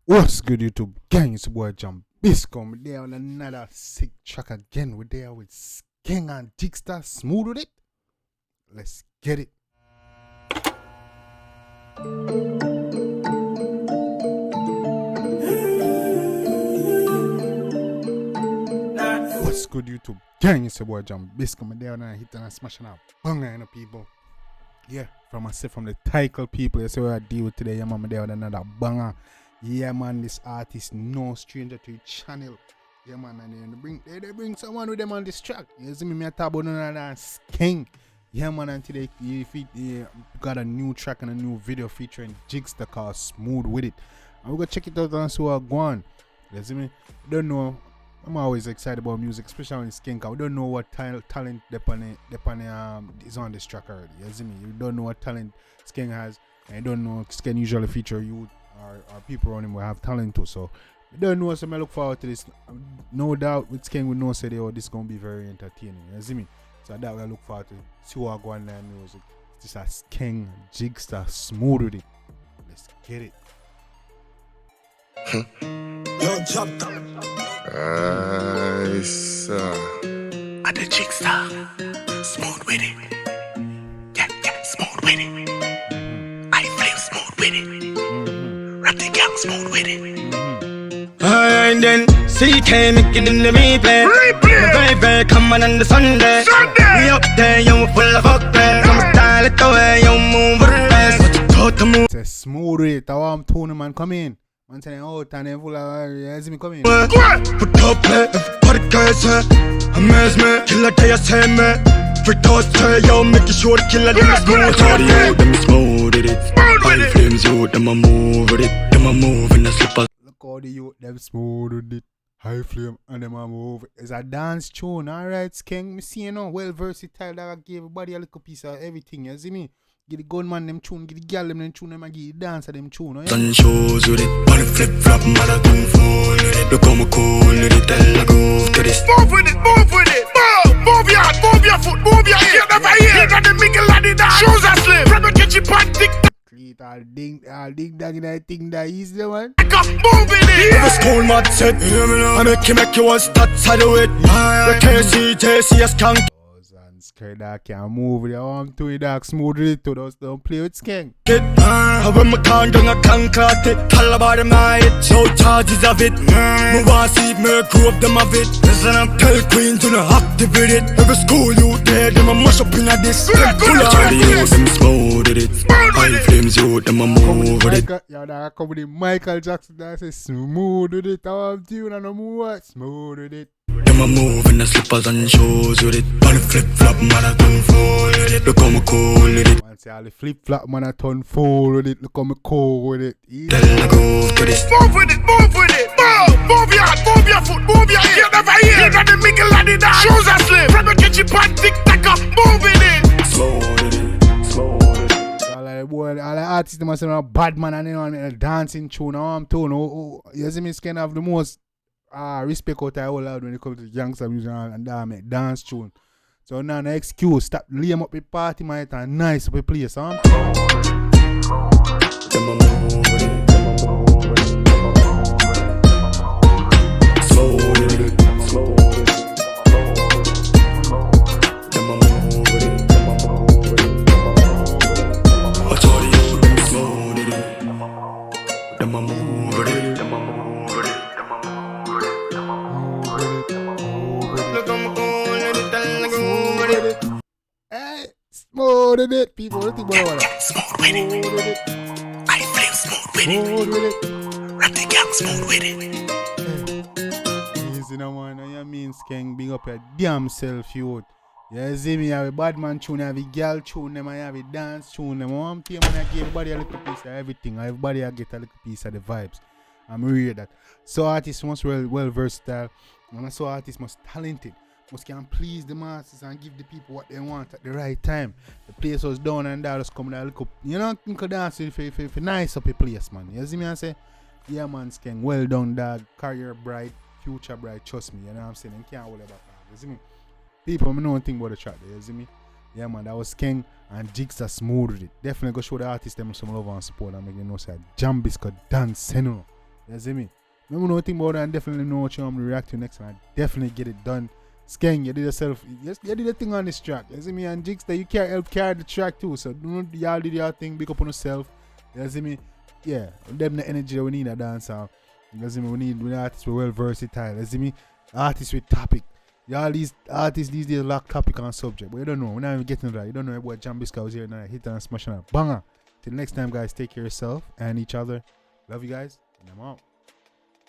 What's good, YouTube gang? It's your boy Jambisco. We're there on another sick track again. We're there with Skeng and Jigsta. Smood with it. Let's get it. What's good, YouTube gang? It's your boy Jambisco. We're there on a hit and a smashing out banger, you know, people. Yeah, from myself, from the title people. That's what I deal with today. Yeah, man, we're there with another banger. Yeah, man, this artist no stranger to your channel. Yeah, man, and they bring someone with them on this track. You see me talk about another Skeng. Yeah, man, and today he got a new track and a new video featuring Jigsta called Smood Wid it. And we're gonna check it out and see what go on. You see me? Don't know. I'm always excited about music, especially when it's Skeng. We don't know what talent is on this track already. You see me? You don't know what talent Skeng has, and you don't know Skeng usually feature you. Our people around him will have talent too, so I don't know, so I look forward to this. No doubt with Skeng we know say this gonna be very entertaining. You see me? So that I look forward to see what go on there music. This is Skeng Jigsta Smood Wid it. Let's get it. Yo, chapter. Nice. At the Jigsta. Smood Wid it. Yeah, Smood Wid it. I flame Smood Wid it. Rap the gang Smood Wid it. And then CK make it in the replay. My baby come on the Sunday. We up there, yo, full of fuck play. Come style it away, yo, move with the best. What you thought to move? It's a Smood Wid it. I want Tony man come in. Man saying out and then full of you see me come in. Put up play, everybody cares, amaze me, kill a day, say me. For those say, yo, make it sure the killer, them is smooth. Sorry, yo, them is smooth with it. High flames, yo, them a move with it. Them a move in the slippers. Look how the youth them Smood Wid it. High flame and them a move. It's a dance tune, alright, Skeng. Me see you know, well versatile that I give everybody a little piece of everything, you see me? Give the gunman them tune, give the girl them tune, them and give the dancer them tune. Oh, yeah? Sun shows with it, on the flip flop, man, I don't fool with it. Look how me cool with it, tell I go to this. Move with it, move your hand, move your foot, move your ear. Never hear that the mickle and the dance. Shoes are slim, from the kitchen pan, tick Cleat all ding dang in that thing that is the one. tock, move with it. If a school mad set, I make you one stats, I do it. The KC, a skunk. And scared that can't move with your arm to it, dark Smood Wid it to those don't play with Skeng. When my can't do, I can't cut it. Tell about them, I hit, so charges of it. Me want see me grow up them of it. Listen, I'm tell queen to not activate it. Every school you there, them a mash up in a this. Full of the youth, them smooth with it. High flames, you, them a move with it. Yeah, that come with the Michael Jackson that says Smood Wid it. I want tune and no more Smood Wid it. Them a move in the slippers and shoes with it. On the flip flop, man, I don't fool with it. Look how me cool with it. Man say all the flip flop man I turn full with it. Look how me cool with it. Tell I go to this. Move with it, move with it. Move your hand, move your foot, move your ear. Never hear that the mickle and the dance. Shoes are slim, from the kitchen pan, tick tock, move with it. Smooth with it, smooth with it. All the boy, all the artists them say a bad man and they on a dancing tune. Now I'm tune. You see me Skeng have the most respect out of all out when it comes to youngster music and make dance tune. So now no excuse. Stop lame up the party man and nice up the place, huh? Them a move with it. Smooth with it. Smooth with it. Them a move with it. I told you, them smooth with it. Them a move with it. Them a move with it. Look how me cool with it, tell I go with it. Hey, Smood Wid it, people. What do you think about that? Smood Wid it. Smood Wid it. I flame Smood Wid it. Smood Wid it. Rap the gang Smood Wid it. Easy now, man. You mean Skeng big up your damn self, youth. You see me, you have a bad man tune, you have a girl tune, them, and you have a dance tune. Them. One thing, man, I give everybody a little piece of everything. Everybody I get a little piece of the vibes. I'm real that. So artists must well versatile, and so artists must talented. Must can please the masses and give the people what they want at the right time. The place was down and that was coming a look up. You know, think of dance for nice up a place, man. You see me and say, yeah man, Skeng, well done dog, career bright, future bright, trust me, you know what I'm saying? You can't hold it back. You see me? People, I know one thing about the track there, you see me? Yeah man, that was Skeng and Jigsta Smood Wid it. Definitely go show the artist them some love and support and make them know say Jambisco dance, you know. You see me? Remember, no think about it and definitely know what you want me to react to next time. Definitely get it done. Skeng, you did yourself. Yes, you did a thing on this track. You see me? And Jigsta, you can't help carry the track too. So y'all did your thing. Big up on yourself. You see me? Yeah, them the energy that we need a dancer. You see me? We need artists who are well versatile. You see me? Artists with topic. Y'all these artists these days lack topic on subject, but you don't know. We're not even getting to that. You don't know what Jambisco was here now. Hit and smash on a banger. Till next time, guys. Take care of yourself and each other. Love you guys. And I'm out.